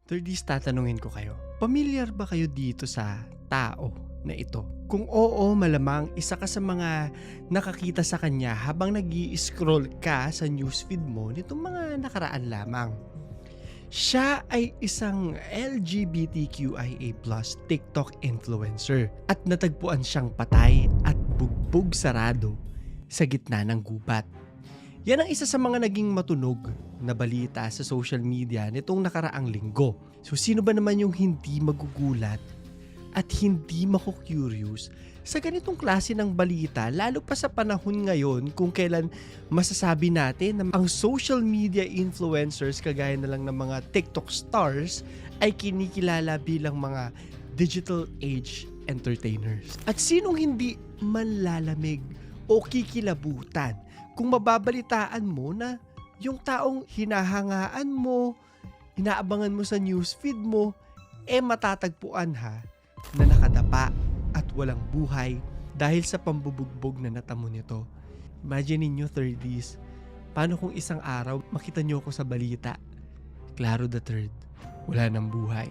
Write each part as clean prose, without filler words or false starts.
30s, tatanungin ko kayo. Pamilyar ba kayo dito sa tao na ito? Kung oo, malamang isa ka sa mga nakakita sa kanya habang nag-i-scroll ka sa newsfeed mo nitong mga nakaraan lamang. Siya ay isang LGBTQIA+ TikTok influencer at natagpuan siyang patay at bugbog sarado sa gitna ng gubat. Yan ang isa sa mga naging matunog na balita sa social media nitong nakaraang linggo. So sino ba naman yung hindi magugulat at hindi mako-curious sa ganitong klase ng balita, lalo pa sa panahon ngayon kung kailan masasabi natin na ang social media influencers kagaya na lang ng mga TikTok stars ay kinikilala bilang mga digital age entertainers. At sinong hindi manlalamig o kikilabutan kung mababalitaan mo na yung taong hinahangaan mo, inaabangan mo sa newsfeed mo, matatagpuan na nakadapa at walang buhay dahil sa pambubugbog na natamo nito. Imagine ninyo 30s, paano kung isang araw makita nyo ako sa balita, Claro the Third, wala nang buhay.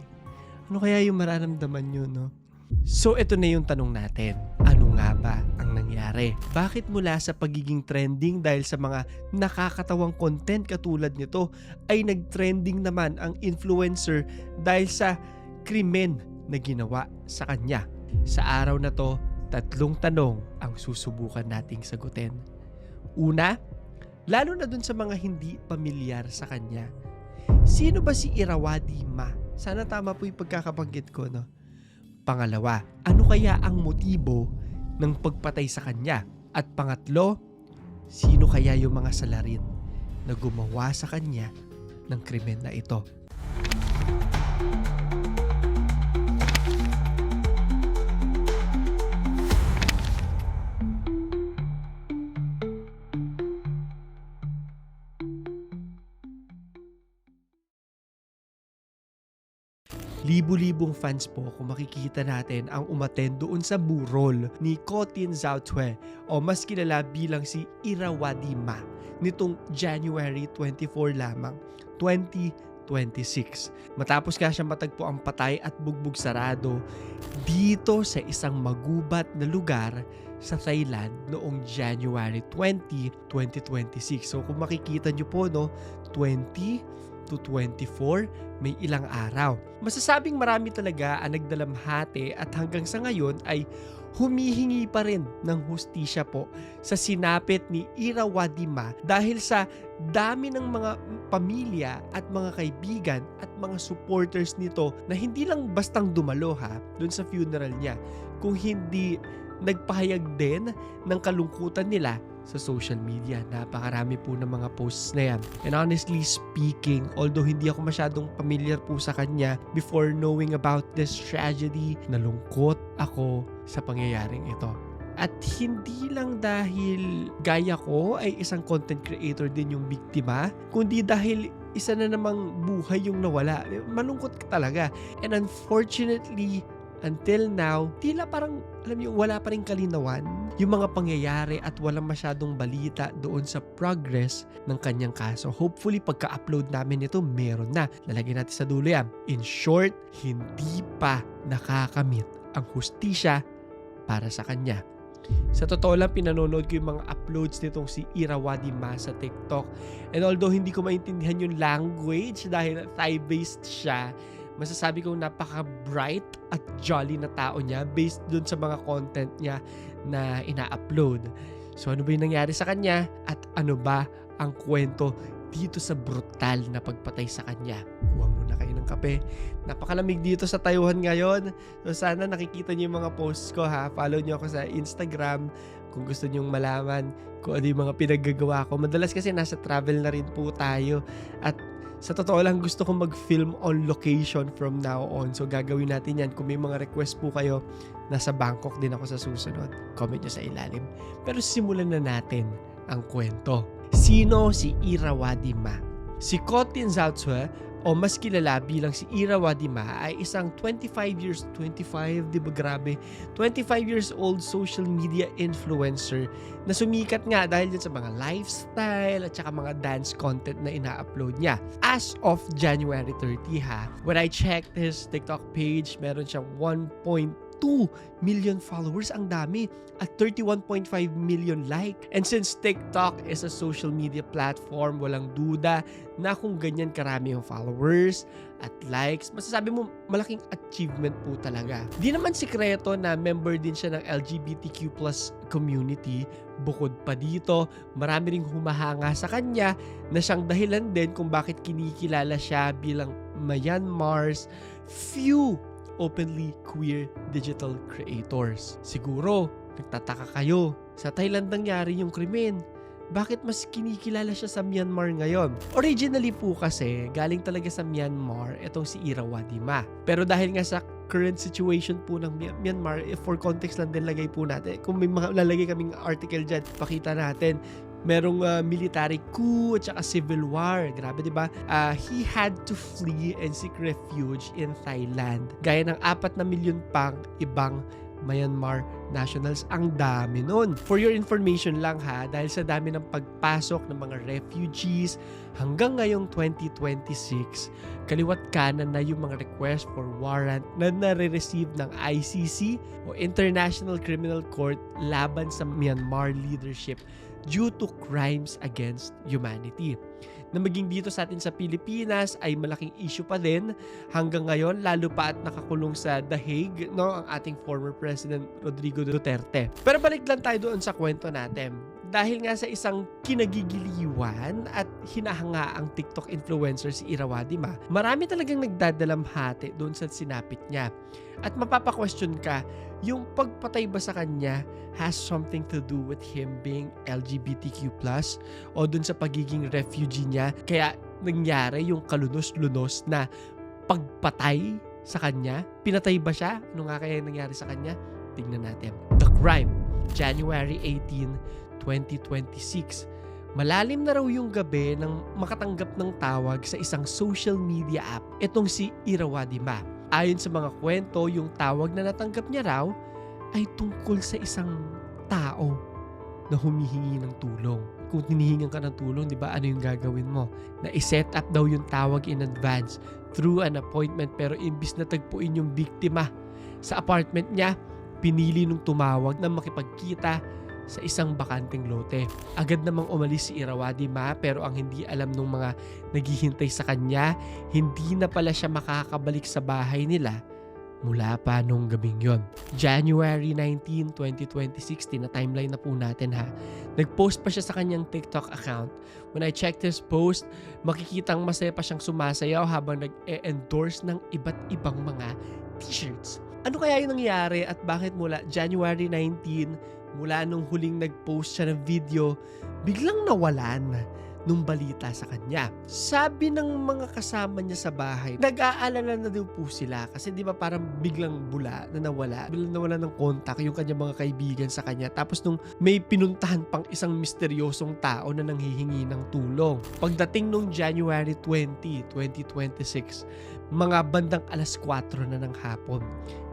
Ano kaya yung mararamdaman nyo, no? So ito na yung tanong natin. Ano nga ba ang nangyari? Bakit mula sa pagiging trending dahil sa mga nakakatawang content katulad nito ay nag-trending naman ang influencer dahil sa krimen na ginawa sa kanya? Sa araw na to, 3 tanong ang susubukan nating sagutin. Una, lalo na dun sa mga hindi pamilyar sa kanya, sino ba si Irrawaddy Ma? Sana tama po yung pagkakabanggit ko, no? Pangalawa, ano kaya ang motibo ng pagpatay sa kanya? At pangatlo, sino kaya yung mga salarin na gumawa sa kanya ng krimen na ito? Libo-libong fans po kung makikita natin ang umattend doon sa burol ni Cotin Zautue o mas kilala bilang si Irrawaddy Ma nitong January 24 lamang, 2026. Matapos nga siya matagpo ang patay at bugbog sarado dito sa isang magubat na lugar sa Thailand noong January 20, 2026. So kung makikita nyo po, no, 20 to 24, may ilang araw. Masasabing marami talaga ang nagdalamhati at hanggang sa ngayon ay humihingi pa rin ng hustisya po sa sinapit ni Irrawaddy Ma dahil sa dami ng mga pamilya at mga kaibigan at mga supporters nito na hindi lang bastang dumalo dun sa funeral niya, kung hindi nagpahayag din ng kalungkutan nila sa social media. Napakarami po ng mga posts na yan. And honestly speaking, although hindi ako masyadong familiar po sa kanya before knowing about this tragedy, nalungkot ako sa pangyayaring ito. At hindi lang dahil gaya ko ay isang content creator din yung biktima, kundi dahil isa na namang buhay yung nawala. Malungkot ka talaga. And unfortunately, until now, tila parang, alam niyo, wala pa rin kalinawan yung mga pangyayari at walang masyadong balita doon sa progress ng kanyang kaso. Hopefully, pagka-upload namin ito, meron na. Lalagyan natin sa dulo yan. In short, hindi pa nakakamit ang hustisya para sa kanya. Sa totoo lang, pinanonood ko yung mga uploads nitong si Irrawaddy Ma sa TikTok. And although hindi ko maintindihan yung language dahil Thai-based siya, masasabi kong napaka-bright at jolly na tao niya based dun sa mga content niya na ina-upload. So ano ba yung nangyari sa kanya at ano ba ang kwento dito sa brutal na pagpatay sa kanya? Kuha muna kayo ng kape. Napakalamig dito sa Taiwan ngayon. So sana nakikita niyo yung mga posts ko Follow niyo ako sa Instagram kung gusto niyong malaman kung ano yung mga pinaggagawa ko. Madalas kasi nasa travel na rin po tayo at sa totoo lang, gusto kong mag-film on location from now on. So, gagawin natin yan. Kung may mga request po kayo, nasa Bangkok din ako sa susunod. Comment nyo sa ilalim. Pero simulan na natin ang kwento. Sino si Irrawaddy Ma? Si Cotin Zautue o mas kilala bilang si Ira Wadima ay isang 25 di ba grabe? 25 years old social media influencer na sumikat nga dahil din sa mga lifestyle at saka mga dance content na ina-upload niya. As of January 30 ha, when I checked his TikTok page, meron siyang 1.2 million followers, ang dami, at 31.5 million like. And since TikTok is a social media platform, walang duda na kung ganyan karami yung followers at likes, masasabi mo malaking achievement po talaga. Di naman sikreto na member din siya ng LGBTQ+ community. Bukod pa dito, marami ring humahanga sa kanya na siyang dahilan din kung bakit kinikilala siya bilang Myanmar's few openly queer digital creators. Siguro, nagtataka kayo, sa Thailand nangyari yung krimen. Bakit mas kinikilala siya sa Myanmar ngayon? Originally po kasi, galing talaga sa Myanmar itong si Ira Wadima. Pero dahil nga sa current situation po ng Myanmar, for context lang din lagay po natin. Kung may lalagay kaming article dyan, pakita natin. Merong military coup at saka civil war. Grabe, di ba? He had to flee and seek refuge in Thailand. Gaya ng 4 na milyon pang ibang Myanmar nationals. Ang dami nun. For your information lang ha, dahil sa dami ng pagpasok ng mga refugees hanggang ngayong 2026, kaliwat kanan na yung mga request for warrant na nare-receive ng ICC o International Criminal Court laban sa Myanmar leadership due to crimes against humanity. Na maging dito sa atin sa Pilipinas ay malaking issue pa din hanggang ngayon, lalo pa at nakakulong sa The Hague, no, ang ating former President Rodrigo Duterte. Pero balik lang tayo doon sa kwento natin. Dahil nga sa isang kinagigiliwan at hinahanga ang TikTok influencer si Ira Wadima, marami talagang nagdadalamhati doon sa sinapit niya. At mapapa-question ka, yung pagpatay ba sa kanya has something to do with him being LGBTQ+, o dun sa pagiging refugee niya, kaya nangyari yung kalunos-lunos na pagpatay sa kanya? Pinatay ba siya? Ano nga kaya nangyari sa kanya? Tingnan natin. The crime, January 18, 2026. Malalim na raw yung gabi nang makatanggap ng tawag sa isang social media app itong si Ira Wadima. Ayon sa mga kwento, yung tawag na natanggap niya raw ay tungkol sa isang tao na humihingi ng tulong. Kung hinihingan ka ng tulong, di ba, ano yung gagawin mo? Na i-set up daw yung tawag in advance through an appointment, pero imbis na tagpuin yung biktima sa apartment niya, pinili nung tumawag na makipagkita sa isang bakanting lote. Agad namang umalis si Ira Wadima, pero ang hindi alam ng mga naghihintay sa kanya, hindi na pala siya makakabalik sa bahay nila mula pa nung gabing yon. January 19, 2026, na timeline na po natin ha. Nag-post pa siya sa kanyang TikTok account. When I checked his post, makikitang masaya pa siyang sumasayaw habang nag-endorse ng iba't ibang mga t-shirts. Ano kaya yung nangyari at bakit mula January 19, mula nung huling nag-post siya ng video, biglang nawalan nung balita sa kanya? Sabi ng mga kasama niya sa bahay, nag-aalala na daw po sila kasi di ba parang biglang bula na nawala. Biglang nawala ng contact yung kanyang mga kaibigan sa kanya. Tapos nung may pinuntahan pang isang misteryosong tao na nanghihingi ng tulong. Pagdating nung January 20, 2026, mga bandang 4:00 na ng hapon,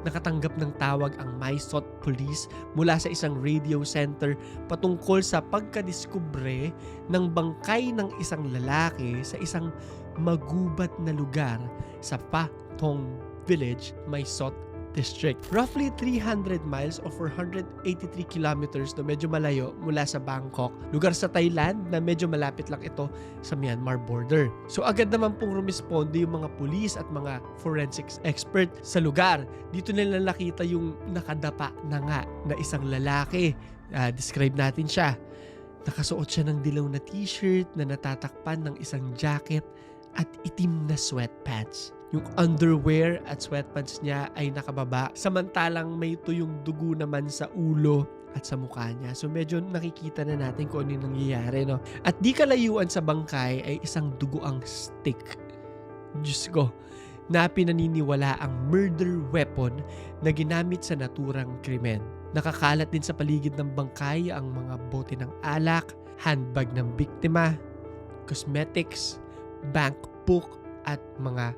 nakatanggap ng tawag ang Mysot Police mula sa isang radio center patungkol sa pagkadiskubre ng bangkay ng isang lalaki sa isang magubat na lugar sa Pa Thong Village, Mysot District. Roughly 300 miles o 483 kilometers na medyo malayo mula sa Bangkok, lugar sa Thailand na medyo malapit lang ito sa Myanmar border. So agad naman pong rumisponde yung mga pulis at mga forensics expert sa lugar. Dito nila nakita yung nakadapa na nga na isang lalaki. Describe natin siya. Nakasuot siya ng dilaw na t-shirt na natatakpan ng isang jacket at itim na sweatpants. Yung underwear at sweatpants niya ay nakababa, samantalang may tuyong dugo naman sa ulo at sa mukha niya. So medyo nakikita na natin kung ano yung nangyayari, no? At di kalayuan sa bangkay ay isang dugoang stick. Diyos ko, na pinaniniwala ang murder weapon na ginamit sa naturang krimen. Nakakalat din sa paligid ng bangkay ang mga bote ng alak, handbag ng biktima, cosmetics, bank book, at mga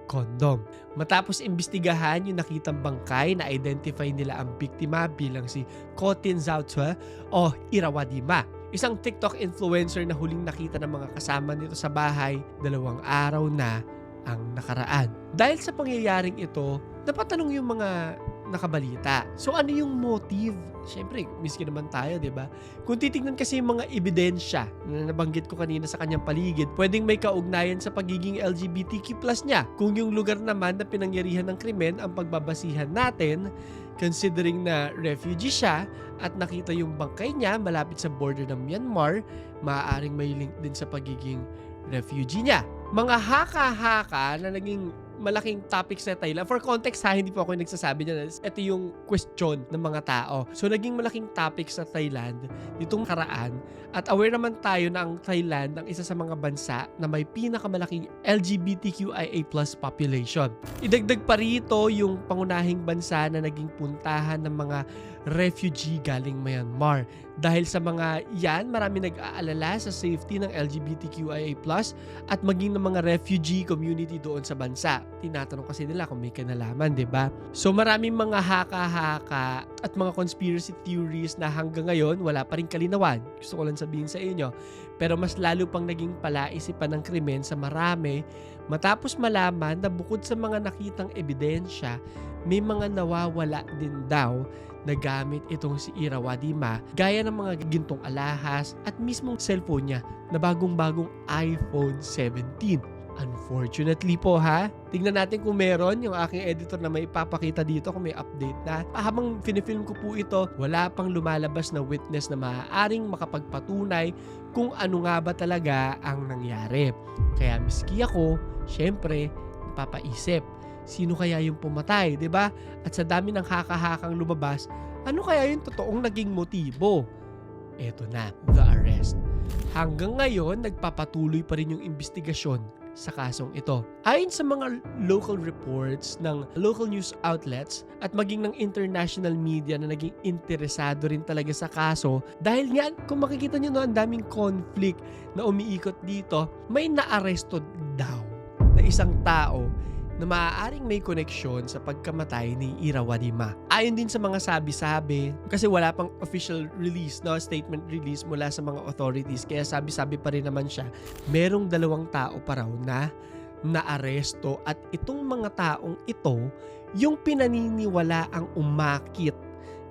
kondom. Matapos imbestigahan yung nakitang bangkay, na-identify nila ang biktima bilang si Kotin Zautue o Irawadima. Isang TikTok influencer na huling nakita ng mga kasama nito sa bahay 2 araw na ang nakaraan. Dahil sa pangyayaring ito, napatanong yung mga nakabalita. So ano yung motive? Siyempre, miski naman tayo, di ba? Kung titignan kasi yung mga ebidensya na nabanggit ko kanina sa kanyang paligid, pwedeng may kaugnayan sa pagiging LGBTQ+ niya. Kung yung lugar naman na pinangyarihan ng krimen ang pagbabasihan natin, considering na refugee siya at nakita yung bangkay niya malapit sa border ng Myanmar, maaaring may link din sa pagiging refugee niya. Mga haka-haka na naging malaking topic sa Thailand. For context ha, hindi po ako yung nagsasabi niya. Ito yung question ng mga tao. So naging malaking topic sa Thailand nitong karaan. At aware naman tayo na ang Thailand ang isa sa mga bansa na may pinakamalaking LGBTQIA+ population. Idagdag pa rito yung pangunahing bansa na naging puntahan ng mga refugee galing Myanmar. Dahil sa mga yan, marami nag-aalala sa safety ng LGBTQIA+ at maging ng mga refugee community doon sa bansa. Tinatanong kasi nila kung may kinalaman, di ba? So maraming mga haka-haka at mga conspiracy theories na hanggang ngayon wala pa rin kalinawan. Gusto ko lang sabihin sa inyo. Pero mas lalo pang naging palaisipan ng krimen sa marami matapos malaman na bukod sa mga nakitang ebidensya, may mga nawawala din daw na gamit itong si Irawadima gaya ng mga gintong alahas at mismong cellphone niya na bagong-bagong iPhone 17. Unfortunately po ha, tingnan natin kung meron yung aking editor na may ipapakita dito kung may update na. Habang finifilm ko po ito, wala pang lumalabas na witness na maaaring makapagpatunay kung ano nga ba talaga ang nangyari. Kaya miski ako, syempre, napapaisip, sino kaya yung pumatay, 'di ba? At sa dami ng haka-hakang lumabas, ano kaya yung totoong naging motibo? Eto na, the arrest. Hanggang ngayon, nagpapatuloy pa rin yung investigasyon sa kasong ito. Ayon sa mga local reports ng local news outlets at maging ng international media na naging interesado rin talaga sa kaso, dahil nga, kung makikita nyo no, ang daming conflict na umiikot dito, may naaresto daw na isang tao na maaaring may koneksyon sa pagkamatay ni Irawadima. Ayon din sa mga sabi-sabi, kasi wala pang official release, no, statement release mula sa mga authorities, kaya sabi-sabi pa rin naman siya, merong 2 tao pa raw na naaresto at itong mga taong ito, yung pinaniniwala ang umakit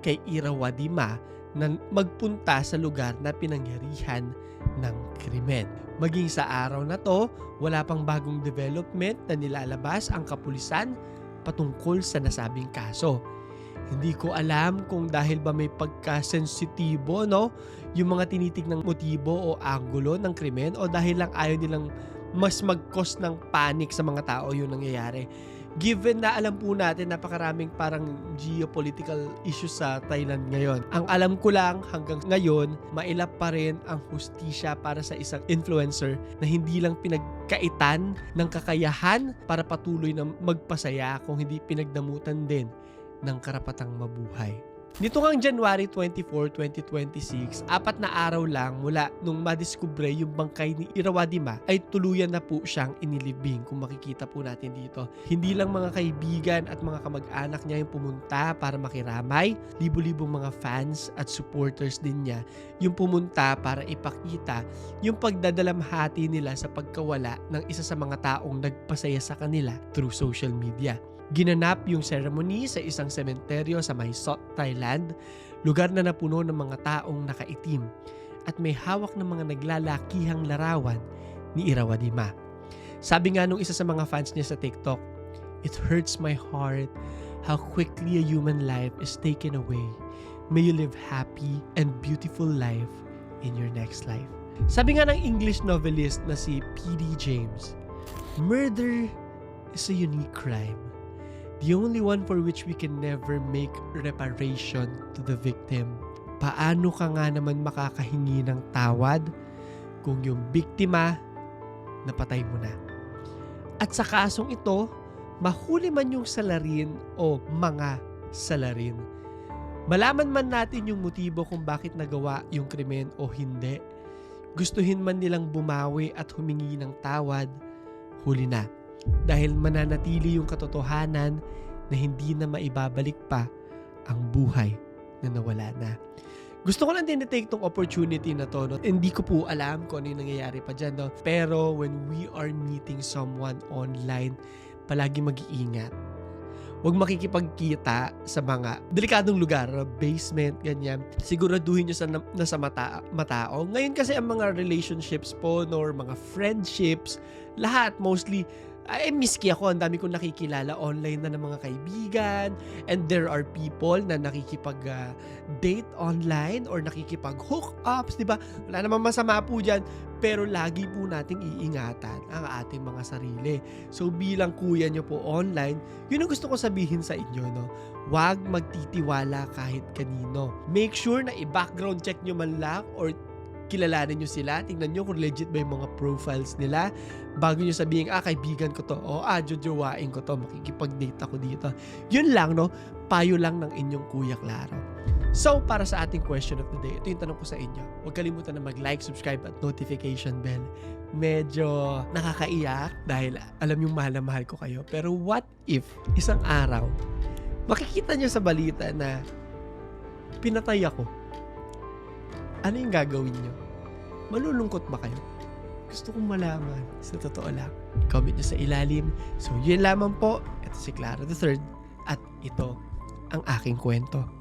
kay Irawadima na magpunta sa lugar na pinangyarihan ng krimen. Maging sa araw na to, wala pang bagong development na nilalabas ang kapulisan patungkol sa nasabing kaso. Hindi ko alam kung dahil ba may pagkasensitibo, no, yung mga tinitignang motibo o anggulo ng krimen o dahil lang ayaw nilang mas mag-cause ng panic sa mga tao yung nangyayari. Given na alam po natin napakaraming parang geopolitical issues sa Thailand ngayon. Ang alam ko lang hanggang ngayon, mailap pa rin ang hustisya para sa isang influencer na hindi lang pinagkaitan ng kakayahan para patuloy na magpasaya kung hindi pinagdamutan din ng karapatang mabuhay. Nito ngang January 24, 2026, 4 na araw lang mula nung madiskubre yung bangkay ni Irawadima ay tuluyan na po siyang inilibing kung makikita po natin dito. Hindi lang mga kaibigan at mga kamag-anak niya yung pumunta para makiramay, libo-libong mga fans at supporters din niya yung pumunta para ipakita yung pagdadalamhati nila sa pagkawala ng isa sa mga taong nagpasaya sa kanila through social media. Ginanap yung ceremony sa isang sementeryo sa Mae Sot, Thailand, lugar na napuno ng mga taong nakaitim at may hawak ng mga naglalakihang larawan ni Irawadima. Sabi nga nung isa sa mga fans niya sa TikTok, "It hurts my heart how quickly a human life is taken away. May you live happy and beautiful life in your next life." Sabi nga ng English novelist na si P.D. James, "Murder is a unique crime. The only one for which we can never make reparation to the victim." Paano ka nga naman makakahingi ng tawad kung yung biktima napatay mo na? At sa kasong ito, mahuli man yung salarin o mga salarin. Malaman man natin yung motibo kung bakit nagawa yung krimen o hindi, gustuhin man nilang bumawi at humingi ng tawad, huli na. dahil mananatili yung katotohanan na hindi na maibabalik pa ang buhay na nawala na. Gusto ko lang din na-take tong opportunity na to. No? Hindi ko po alam kung ano yung nangyayari pa dyan. No? Pero when we are meeting someone online, palagi mag-iingat. Huwag makikipagkita sa mga delikadong lugar, basement, ganyan. Siguraduhin nyo nasa matao. Ngayon kasi ang mga relationships po, no, or mga friendships, lahat mostly, miski ako, ang dami kong nakikilala online na ng mga kaibigan, and there are people na nakikipag-date online or nakikipag-hookups, di ba? Wala namang masama po dyan, pero lagi po nating iingatan ang ating mga sarili. So bilang kuya nyo po online, yun ang gusto ko sabihin sa inyo, no? Huwag magtitiwala kahit kanino. Make sure na i-background check nyo man lang or kilalanin nyo sila, tingnan nyo kung legit ba yung mga profiles nila bago nyo sabihin, kaibigan ko to, jojowain ko to, makikipag-date ako dito. Yun lang, no? Payo lang ng inyong Kuya Claro. So, para sa ating question of the day, ito yung tanong ko sa inyo. Huwag kalimutan na mag-like, subscribe, at notification bell. Medyo nakakaiyak dahil alam yung mahal na mahal ko kayo. Pero what if, isang araw, makikita nyo sa balita na pinatay ako? Ano yung gagawin nyo? Malulungkot ba kayo? Gusto kong malaman. Sa totoo lang. Comment nyo sa ilalim. So, yun lamang po. Ito si Clara III. At ito ang aking kwento.